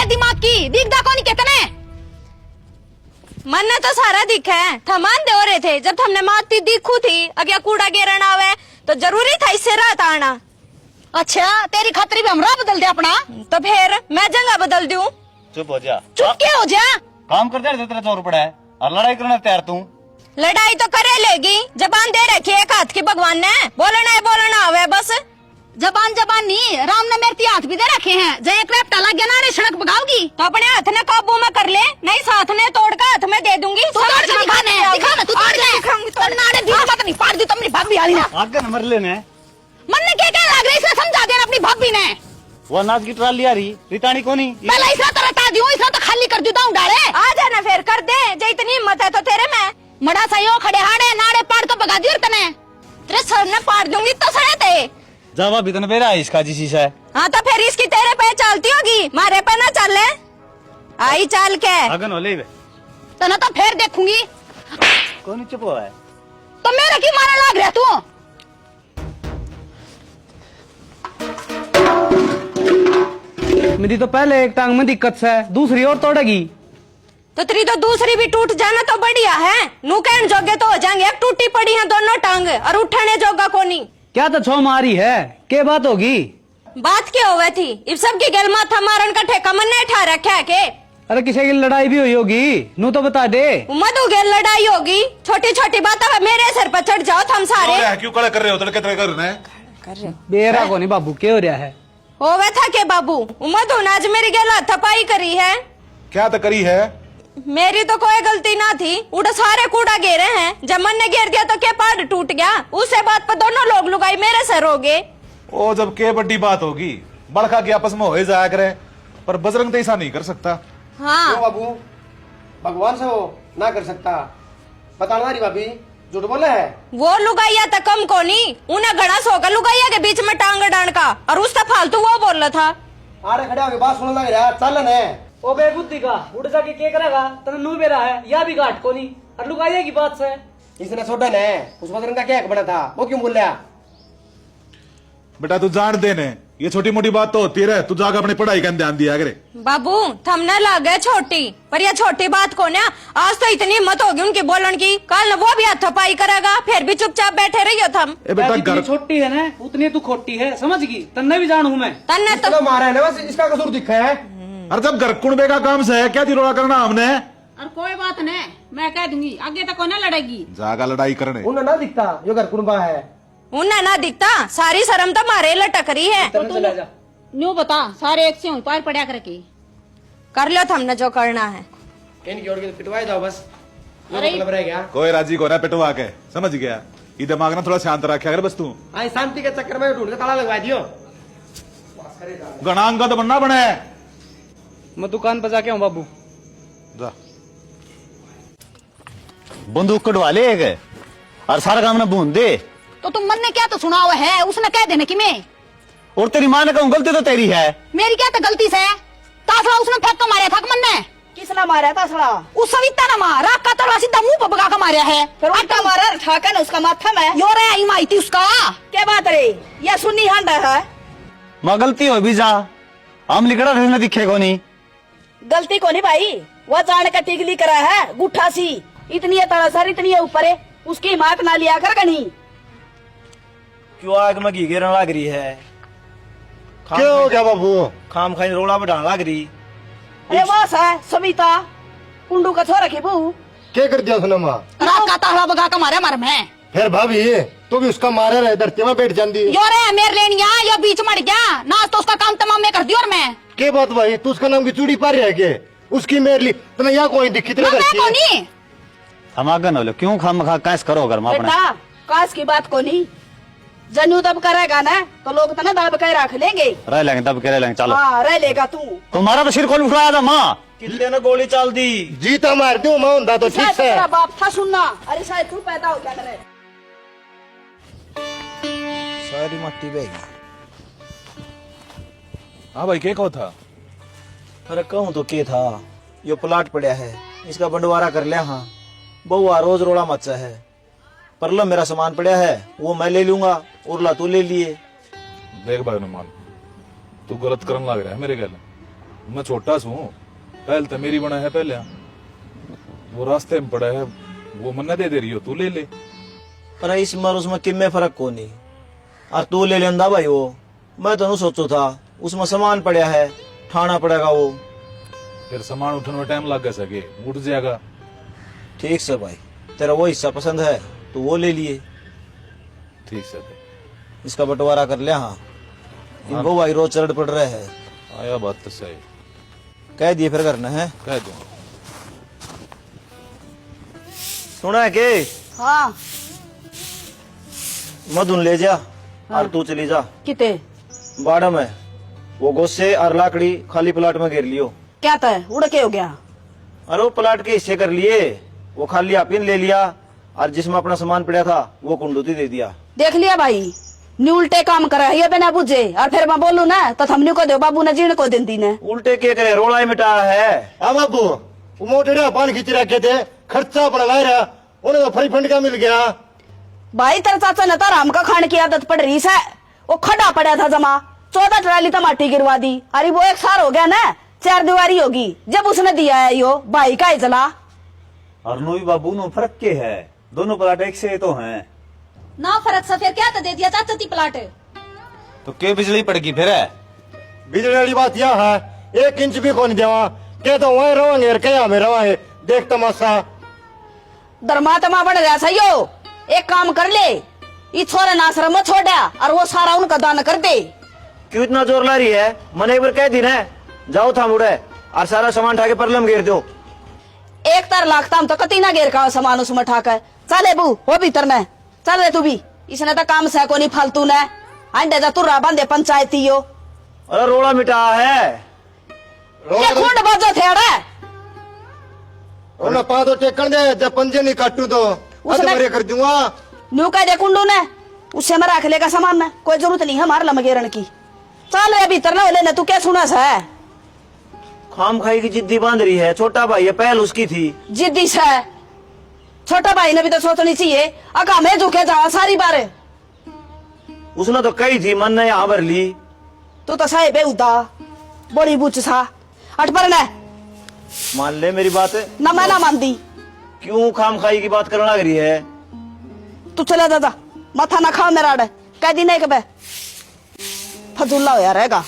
दिमाग की दिखदा कौन कितने मन ने तो सारा दिखा है। थमान दे रहे थे जब हमने माती दिखू थी अगर कूड़ा गिरना आवे तो जरूरी था इससे रात आना। अच्छा तेरी खातिर भी हमरा बदल दे अपना तो फिर मैं जगह बदल दूं। चुप हो जा। चुप क्या हो जा। काम करते रहते तेरा चोर पड़ा है और लड़ाई करने तैयार तू। लड़ाई तो करे लेगी, जबान दे रखी है एक हाथ की भगवान ने, बोलना आवे बस। जबान नहीं, राम ने मेरे हाथ भी दे रखे हैं। जय एक लैपटा लग गया ना रे सड़क भगाओगी तो अपने हाथ ने काबू में कर ले, नहीं साथ ने तोड़ का हाथ में दे दूंगी। तू तोड़ के दिखा ना तू तोड़ के दिखाऊंगी तो नाड़े दी मत नहीं पाड़ दी तो मेरी भाभी वाली ना आगे नंबर लेने मन ने क्या लग रहा है इसने समझा देना अपनी भाभी ने। वो अनाज की ट्राली आ रही रिटानी को नहीं पहले इसने तो रटा दी इसने तो खाली कर देता हूँ डाले। आ जाना फिर कर दे, जे इतनी हिम्मत है तो तेरे में मड़ा सही खड़े हाड़े नाड़े पाड़ तो भगा दी तने तेरे सर ने पाड़ दूंगी तो सड़े थे। जब अभी तो मेरा इसका जी शीशा है। हाँ तो फिर इसकी तेरे पे चलती होगी, मारे पे ना चले। आई चाल के अगन हो ले तो ना तो फिर देखूंगी कौन चुप हुआ है तो मेरा की मारा लाग रहा तू। मेरी तो पहले एक टांग में दिक्कत है, दूसरी और तोड़ेगी तो तेरी तो दूसरी भी टूट जाना तो बढ़िया है। नू कहने जोगे तो हो जाएंगे, अब टूटी पड़ी है दोनों टांग और उठाने जोगा कोनी। क्या तो छो मारी है, क्या बात होगी? बात क्या हुई थी? इस सब की गल माथा मारन का ठेका मन ने ठा रखा है के? अरे किसी की लड़ाई भी हुई होगी, नू तो बता दे। मधु गेल लड़ाई होगी, छोटी छोटी बातें मेरे सर पर चढ़ जाओ थम सारे। क्यों कड़ा कर रहे हो? तड़के तड़के कर रहे हैं। बेरा को नहीं बाबू, क्या हो रहा है? होवे था के बाबू, मधु ने आज मेरी गेल थपाई करी है। क्या तो करी है? मेरी तो कोई गलती ना थी, उड़ा सारे कूड़ा घेरे हैं। जब मन ने घेर दिया तो क्या पहाड़ टूट गया? उससे बात पर दोनों लोग लुगाई मेरे सर हो गए। ओ जब के बड़ी बात होगी बड़का के आपस में हो जाया करे, पर बजरंग तो ऐसा नहीं कर सकता। हाँ बाबू भगवान से वो ना कर सकता, बताना हमारी भाभी झूठ बोला है। वो लुगाइया तो कम को नहीं, उन्हें घड़ा सोकर लुगाइया के बीच में टांग डांड का और उसका फालतू वो बोल रहा था। आरे खड़े होके बात सुनने लग रहा चलन है। ओ बेबुद्धि का उड़ जाके क्या करेगा? तने नू बेरा है या भी घाट को नहीं और लुगाइया की बात से इसने छोड़न है, उस बजरंग का क्या हक बना था, वो क्यों बोल रहा? बेटा तू जान देने, ये छोटी मोटी बात तो होती रहे, तू जाकर अपनी पढ़ाई का ध्यान दिया करे। बाबू थमने लग गए छोटी, पर यह छोटी बात को ना, आज तो इतनी हिम्मत होगी उनकी बोलन की, कल वो भी हाथ थपाई करेगा, फिर भी चुपचाप बैठे रहियो थम। ए बेटा घर छोटी है ना, उतनी तू खोटी है, समझ गई? तन्ने भी जान हूँ मैं। तन्ने तो इसको मारा है ना, बस इसका कसूर दिखा है। अरे जब घर कुंबे का काम से है क्या तिरोड़ा करना हमने? और कोई बात नहीं, मैं कह दूंगी आगे तक ना लड़ेगी। जागा लड़ाई करने उन्हें ना दिखता जो घर कुनबा है। उन्हें ना दिखता, सारी शर्म तो मारे लटक रही है। चला जा। न्यू बता सारे एक से पार पड़ा करके कर लो थमने जो करना है। इनकी ओर के पिटवाए जाओ बस। अरे मतलब रह गया कोई राजी को ना पिटवा के, समझ गया? ये दिमाग ना थोड़ा शांत रखा कर बस तू। आई शांति के चक्कर में ढूंढ के ताला लगवा दियो। गणांग का तो बनना बने। मैं दुकान पर जाके हूँ बाबू। जा बंदूक कटवा ले एक और सारा काम ना बूंद दे। तो तुम मन ने क्या तो सुना हुआ है, उसने कह देने की मैं और तेरी माँ ने कहूँ गलती तो तेरी है। मेरी क्या तो गलती से तासड़ा उसने फेंक कर मारा था मन ने। किसने मारा तासड़ा? उस सविता ने मारा का तलवा सीधा मुंह पर भगा कर मारा है। फिर उल्टा मारा ठाका ना उसका माथा में। यो रे आई माई थी उसका। क्या बात रे, यह सुन्नी हांडा है। माँ गलती हो भी जा, हम लिखड़ा रहना दिखे को नहीं। गलती को नहीं भाई, वह जान का टिकली करा है गुठा सी, इतनी है तड़ासर इतनी है ऊपर है, उसकी हिमात ना लिया कर कहीं। क्यों आग में घी गिरने लग रही है? क्या हो गया बाबू? खाम खाई रोला बढ़ाने लग रही। अरे बस है सविता कुंडू का छोरा की बहू। क्या कर दिया उसने माँ? रात का तलवा भगा कर मारे मर में। फिर भाभी तू भी उसका मारा रहे, धरती में बैठ जाती। यो रे मेरे लेनिया यो बीच मर गया ना, तो उसका काम तमाम मैं कर दियो। और मैं क्या बात भाई, तू उसका नाम की चूड़ी पार रह के उसकी मेरे लिए तुम्हें यहाँ कोई दिक्कत मैं को नहीं। हम आगे न लो, क्यों खाम खा कैस करो घर में अपने। बेटा काश की बात को नहीं, जनू तब करेगा ना तो लोग तो ना दब के रख लेंगे। रह लेंगे तब के रह लेंगे। चलो हाँ रह लेगा तू। तुम्हारा तो सिर कौन उठाया था माँ? किले ने गोली चाल दी। जीता मार दू मैं होता तो ठीक शायद से। तेरा बाप था सुनना। अरे शायद तू पैदा हो क्या करे। सारी मट्टी बहेगी। हाँ भाई क्या कहो था? अरे कहूँ तो के था, यो प्लाट पड़ा है, इसका बंटवारा कर लिया। हाँ बहुआ रोज रोड़ा मचा है, पर लो मेरा सामान पड़ा है वो मैं ले लूंगा, और ला तू ले लिए। देख भाई नुमान, तू गलत करने लग रहा है मेरे गल। मैं छोटा सू पहल तो मेरी बना है पहले वो रास्ते में पड़ा है वो मन्ना दे रही हो तू ले ले। पर इसमें और उसमें किम में फर्क को नहीं। और तू ले लेंदा भाई वो, मैं तो नहीं सोचो था उसमें सामान पड़ा है ठाना पड़ेगा वो। फिर सामान उठने में टाइम लग सके उठ जाएगा। ठीक से भाई, तेरा वो हिस्सा पसंद है तो वो ले लिए। ठीक से इसका बंटवारा कर लिया। हाँ इनको भाई रोज चढ़ पड़ रहे हैं। आया बात तो सही, कह दिए फिर करना है। कह दो। सुना है के हाँ मधुन ले जा और तू चली जा किते बाड़ा में वो गोसे और लाकड़ी खाली प्लाट में घेर लियो। क्या तय उड़ के हो गया? अरे वो प्लाट के हिस्से कर लिए, वो खाली आपिन ले लिया और जिसमें अपना सामान पड़ा था वो कुंडूती दे दिया। देख लिया भाई, नी उल्टे काम करे ये बिना बुझे। और फिर मैं बोलू ना तो हमने को दो बाबू ने जीण को दिन ने उल्टे के करे रोड़ा मिटा है। हाँ बाबू वो मोटे पान खींच रखे थे, खर्चा पड़ा ला रहा, उन्हें तो फ्री फंड का मिल गया। भाई तेरे चाचा ने तो राम का खाने की आदत पड़ रही है। वो खड़ा पड़ा था जमा 14 ट्राली टमाटी गिरवा दी। अरे वो 1 साल हो गया ना, 4 दीवारी होगी जब उसने दिया है यो भाई का चला। और नोई बाबू नो फर्क के है, दोनों प्लाट एक से तो हैं। ना फर्क सा फिर क्या तो दे दिया चाचा ती प्लाट। तो के बिजली पड़गी फिर है? बिजली वाली बात यह है 1 इंच भी कौन देवा के तो वहीं रवांगे क्या में रवांगे। देख तमाशा धर्मात्मा बन गया सही हो। एक काम कर ले, ये छोरा नाश्रम में छोड़ा और वो सारा उनका दान कर दे। क्यों इतना जोर ला रही है? मैंने एक बार कह दी ना, जाओ था मुड़े और सारा सामान उठा के परलम घेर दो। 1 तार लागता हम तो कती ना घेर का सामान उसमें ठाकर। चले बू वो भीतर में चल रे तू भी, इसने तो काम से को नहीं फालतू ने अंडे जा तुर्रा बंदे पंचायती हो। अरे रोड़ा मिटा है। ये खुंड बजो थे उन्हें पा दो टेकन दे, जब पंजे नहीं काटू तो उसने कर दूंगा। न्यू कह दे कुंडू ने उससे मैं रख लेगा सामान में, कोई जरूरत नहीं है हमारे लमगेरण की। चल रे भीतर ना लेने, तू क्या सुना सा है? खाम खाई की जिद्दी बांध रही है। छोटा भाई है, पहल उसकी थी। जिद्दी सा है, छोटा भाई ने भी तो सोचनी चाहिए। अका मैं झुके जा सारी बार। उसने तो कही थी मन ने यहाँ भर ली। तू तो साहे बेउदा बड़ी बुच सा हट पर न। मान ले मेरी बात। ना मैं ना मानती। क्यों खाम खाई की बात करने लग रही है? तू चला जा, माथा ना खाओ मेरा कह दी नहीं कब फजूल्ला होया रहेगा।